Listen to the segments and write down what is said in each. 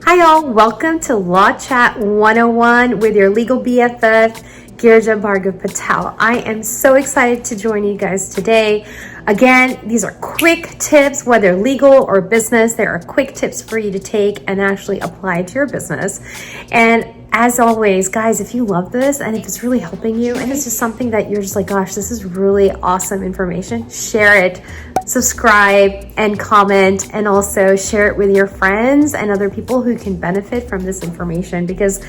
Hi y'all, welcome to Law Chat 101 with your legal BFF, Girija Bhargav Patel. I am so excited to join you guys today. Again, these are quick tips, whether legal or business. There are quick tips for you to take and actually apply to your business. And as always, guys, if you love this and if it's really helping you and it's just something that you're just like, gosh, this is really awesome information, share it, subscribe and comment, and also share it with your friends and other people who can benefit from this information, because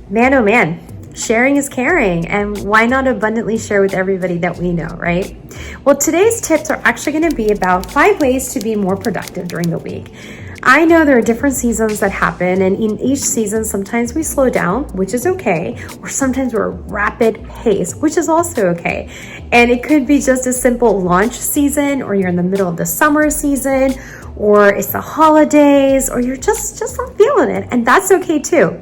man, oh man, sharing is caring, and why not abundantly share with everybody that we know, right? Well, today's tips are actually going to be about 5 ways to be more productive during the week. I know there are different seasons that happen, and in each season, sometimes we slow down, which is okay, or sometimes we're rapid pace, which is also okay. And it could be just a simple launch season, or you're in the middle of the summer season, or it's the holidays, or you're just not feeling it, and that's okay too.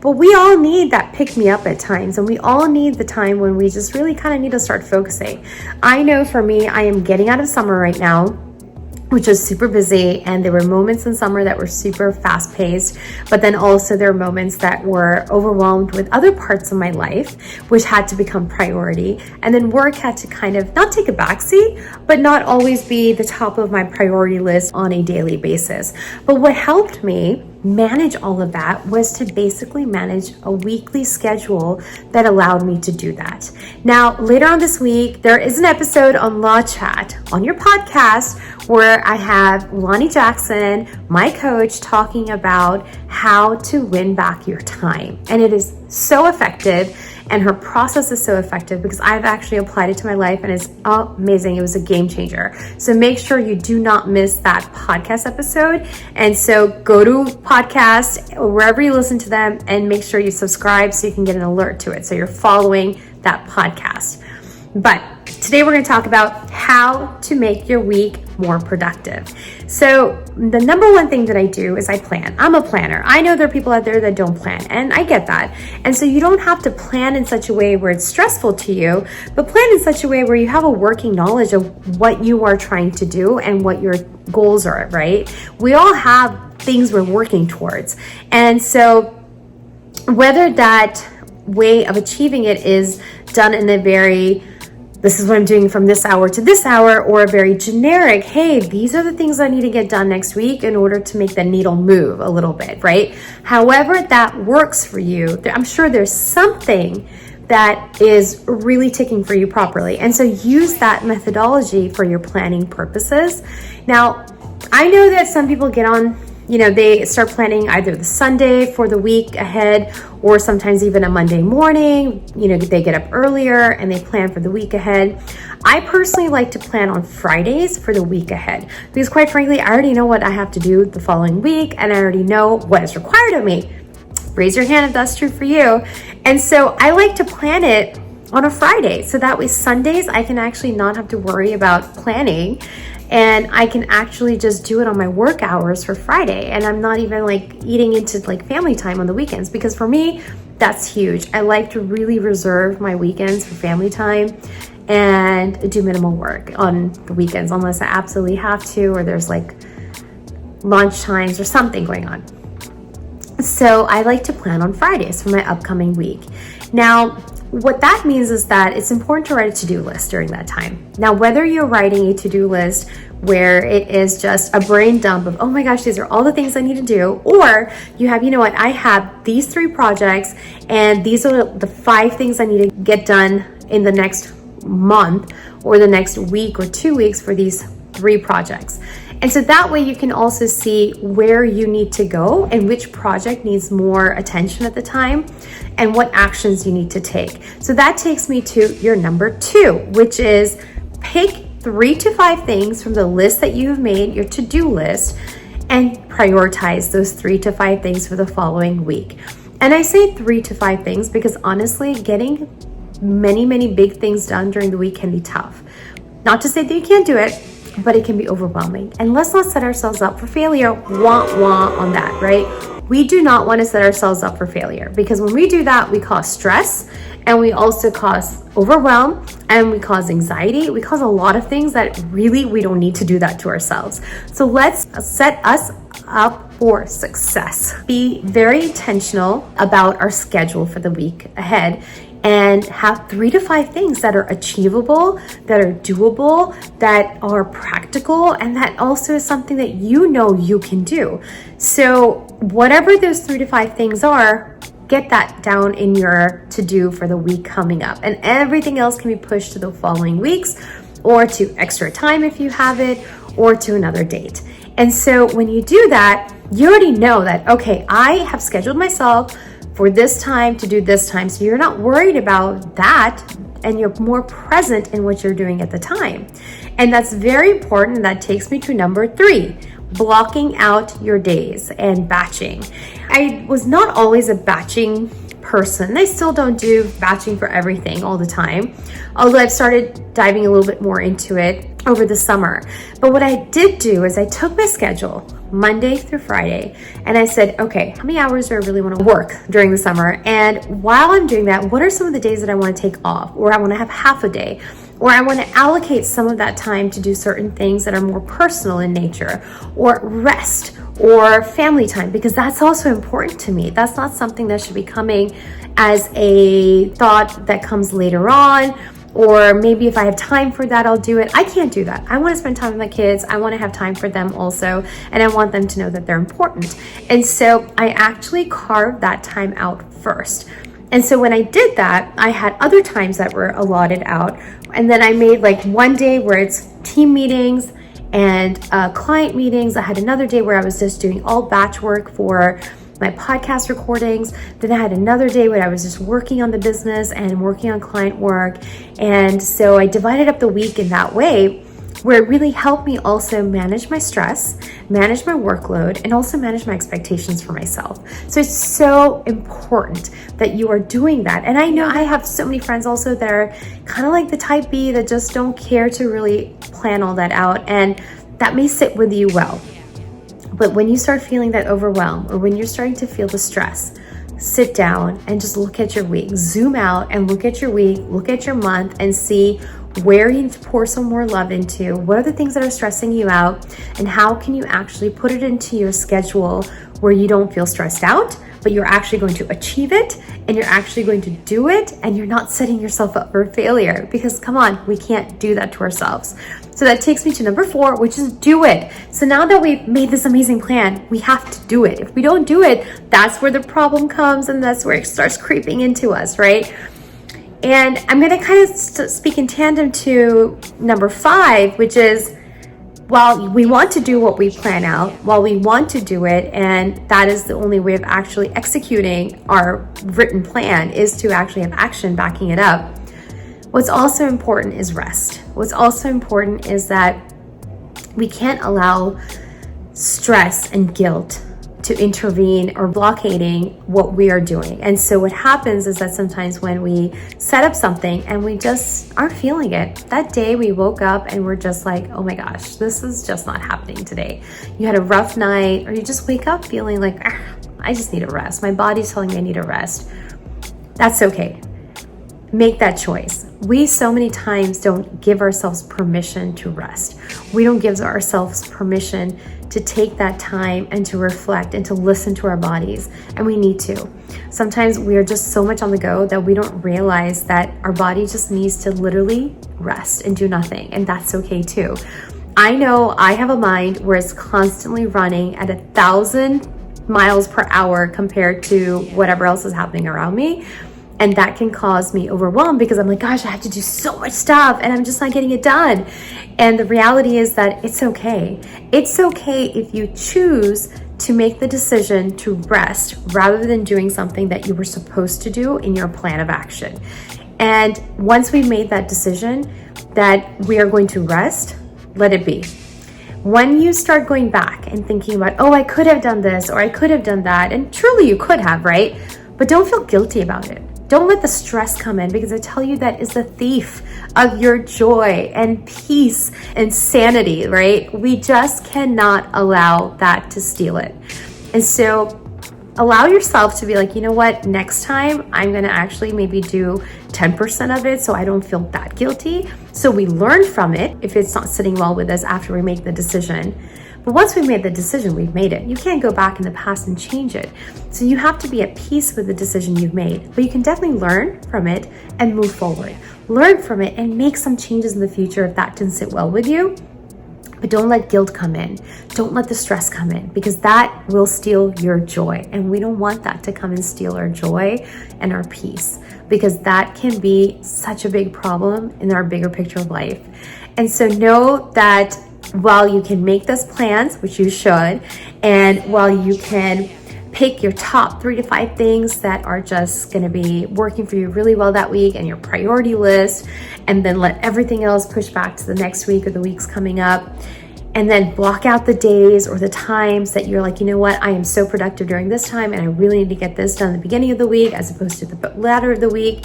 But we all need that pick me up at times, and we all need the time when we just really kind of need to start focusing. I know for me, I am getting out of summer right now, which was super busy, and there were moments in summer that were super fast paced, but then also there were moments that were overwhelmed with other parts of my life, which had to become priority. And then work had to kind of not take a backseat, but not always be the top of my priority list on a daily basis. But what helped me manage all of that was to basically manage a weekly schedule that allowed me to do that. Now, later on this week, there is an episode on Law Chat on your podcast where I have Lonnie Jackson, my coach, talking about how to win back your time. And it is so effective, and her process is so effective because I've actually applied it to my life, and it's amazing. It was a game changer. So make sure you do not miss that podcast episode. And so go to podcast or wherever you listen to them and make sure you subscribe so you can get an alert to it, so you're following that podcast. But today we're going to talk about how to make your week more productive. So the number one thing that I do is I plan. I'm a planner. I know there are people out there that don't plan, and I get that. And so you don't have to plan in such a way where it's stressful to you, but plan in such a way where you have a working knowledge of what you are trying to do and what your goals are, right? We all have things we're working towards. And so whether that way of achieving it is done in a very, this is what I'm doing from this hour to this hour, or a very generic, hey, these are the things I need to get done next week in order to make the needle move a little bit, right? However that works for you, I'm sure there's something that is really ticking for you properly. And so use that methodology for your planning purposes. Now, I know that some people get on, they start planning either the Sunday for the week ahead, or sometimes even a Monday morning. They get up earlier and they plan for the week ahead. I personally like to plan on Fridays for the week ahead, because quite frankly, I already know what I have to do the following week, and I already know what is required of me. Raise your hand if that's true for you. And so I like to plan it on a Friday, so that way Sundays I can actually not have to worry about planning, and I can actually just do it on my work hours for Friday. And I'm not even eating into family time on the weekends, because for me, that's huge. I like to really reserve my weekends for family time and do minimal work on the weekends, unless I absolutely have to, or there's lunch times or something going on. So I like to plan on Fridays for my upcoming week. Now, what that means is that it's important to write a to-do list during that time. Now, whether you're writing a to-do list where it is just a brain dump of, oh my gosh, these are all the things I need to do, or you have, I have these 3 projects, and these are the 5 things I need to get done in the next month or the next week or 2 weeks for these 3 projects. And so that way you can also see where you need to go and which project needs more attention at the time and what actions you need to take. So that takes me to your number 2, which is pick 3 to 5 things from the list that you have made, your to-do list, and prioritize those 3 to 5 things for the following week. And I say 3 to 5 things because honestly, getting many big things done during the week can be tough. Not to say that you can't do it, but it can be overwhelming. And let's not set ourselves up for failure, on that, right? We do not want to set ourselves up for failure, because when we do that, we cause stress, and we also cause overwhelm, and we cause anxiety. We cause a lot of things that really we don't need to do that to ourselves. So let's set us up for success. Be very intentional about our schedule for the week ahead, and have 3 to 5 things that are achievable, that are doable, that are practical, and that also is something that you know you can do. So whatever those 3 to 5 things are, get that down in your to-do for the week coming up. And everything else can be pushed to the following weeks, or to extra time if you have it, or to another date. And so when you do that, you already know that, okay, I have scheduled myself for this time to do this time. So you're not worried about that, and you're more present in what you're doing at the time. And that's very important. That takes me to number 3, blocking out your days and batching. I was not always a batching person. I still don't do batching for everything all the time, although I've started diving a little bit more into it over the summer. But what I did do is I took my schedule Monday through Friday, and I said, okay, how many hours do I really want to work during the summer? And while I'm doing that, what are some of the days that I want to take off, or I want to have half a day, or I want to allocate some of that time to do certain things that are more personal in nature, or rest, or family time, because that's also important to me. That's not something that should be coming as a thought that comes later on, or maybe if I have time for that, I'll do it. I can't do that. I want to spend time with my kids. I want to have time for them also, and I want them to know that they're important. And so I actually carved that time out first. And so when I did that, I had other times that were allotted out. And then I made like one day where it's team meetings and client meetings. I had another day where I was just doing all batch work for my podcast recordings. Then I had another day where I was just working on the business and working on client work. And so I divided up the week in that way, where it really helped me also manage my stress, manage my workload, and also manage my expectations for myself. So it's so important that you are doing that. And I know I have so many friends also that are kind of like the type B, that just don't care to really plan all that out. And that may sit with you well. But when you start feeling that overwhelm, or when you're starting to feel the stress, sit down and just look at your week. Zoom out and look at your week, look at your month, and see where you need to pour some more love into. What are the things that are stressing you out, and how can you actually put it into your schedule where you don't feel stressed out, but you're actually going to achieve it, and you're actually going to do it, and you're not setting yourself up for failure. Because come on, we can't do that to ourselves. So that takes me to number 4, which is do it. So now that we've made this amazing plan, we have to do it. If we don't do it, that's where the problem comes, and that's where it starts creeping into us, right? And I'm going to kind of speak in tandem to number 5, which is, while we want to do what we plan out, while we want to do it, and that is the only way of actually executing our written plan, is to actually have action backing it up. What's also important is rest. What's also important is that we can't allow stress and guilt to intervene or blockading what we are doing. And so what happens is that sometimes when we set up something and we just aren't feeling it, that day we woke up and we're just like, oh my gosh, this is just not happening today. You had a rough night, or you just wake up feeling like, I just need a rest. My body's telling me I need a rest. That's okay. Make that choice. We so many times don't give ourselves permission to rest. We don't give ourselves permission to take that time and to reflect and to listen to our bodies. And we need to. Sometimes we are just so much on the go that we don't realize that our body just needs to literally rest and do nothing. And that's okay too. I know I have a mind where it's constantly running at 1,000 miles per hour compared to whatever else is happening around me. And that can cause me overwhelmed, because I'm like, gosh, I have to do so much stuff and I'm just not getting it done. And the reality is that it's okay. It's okay if you choose to make the decision to rest rather than doing something that you were supposed to do in your plan of action. And once we've made that decision that we are going to rest, let it be. When you start going back and thinking about, oh, I could have done this or I could have done that, and truly you could have, right? But don't feel guilty about it. Don't let the stress come in, because I tell you that is the thief of your joy and peace and sanity, right? We just cannot allow that to steal it. And so allow yourself to be like, you know what, next time I'm going to actually maybe do 10% of it so I don't feel that guilty. So we learn from it if it's not sitting well with us after we make the decision. But once we've made the decision, we've made it. You can't go back in the past and change it. So you have to be at peace with the decision you've made. But you can definitely learn from it and move forward. Learn from it and make some changes in the future if that didn't sit well with you. But don't let guilt come in. Don't let the stress come in, because that will steal your joy. And we don't want that to come and steal our joy and our peace, because that can be such a big problem in our bigger picture of life. And so know that while you can make those plans, which you should, and while you can pick your top 3 to 5 things that are just going to be working for you really well that week and your priority list, and then let everything else push back to the next week or the weeks coming up. And then block out the days or the times that you're like, you know what, I am so productive during this time and I really need to get this done at the beginning of the week as opposed to the latter of the week.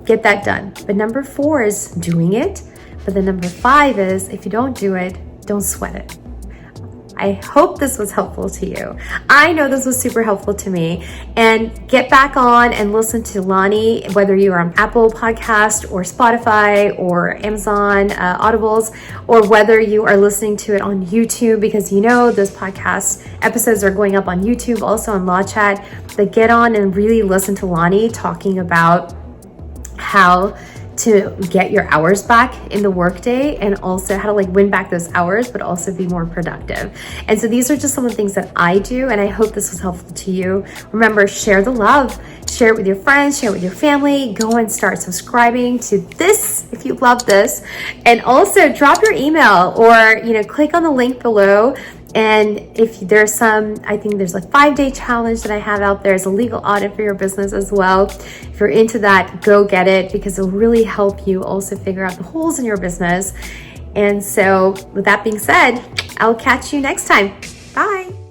Get that done. But number 4 is doing it. But then number 5 is, if you don't do it, don't sweat it. I hope this was helpful to you. I know this was super helpful to me. And get back on and listen to Lonnie, whether you're on Apple Podcast or Spotify or Amazon Audibles, or whether you are listening to it on YouTube, because you know those podcast episodes are going up on YouTube, also on Law Chat. But get on and really listen to Lonnie talking about how to get your hours back in the workday, and also how to like win back those hours, but also be more productive. And so these are just some of the things that I do, and I hope this was helpful to you. Remember, share the love, share it with your friends, share it with your family. Go and start subscribing to this if you love this, and also drop your email or click on the link below. And if there's I think there's like 5-day challenge that I have out there as a legal audit for your business as well. If you're into that, go get it, because it'll really help you also figure out the holes in your business. And so with that being said, I'll catch you next time. Bye.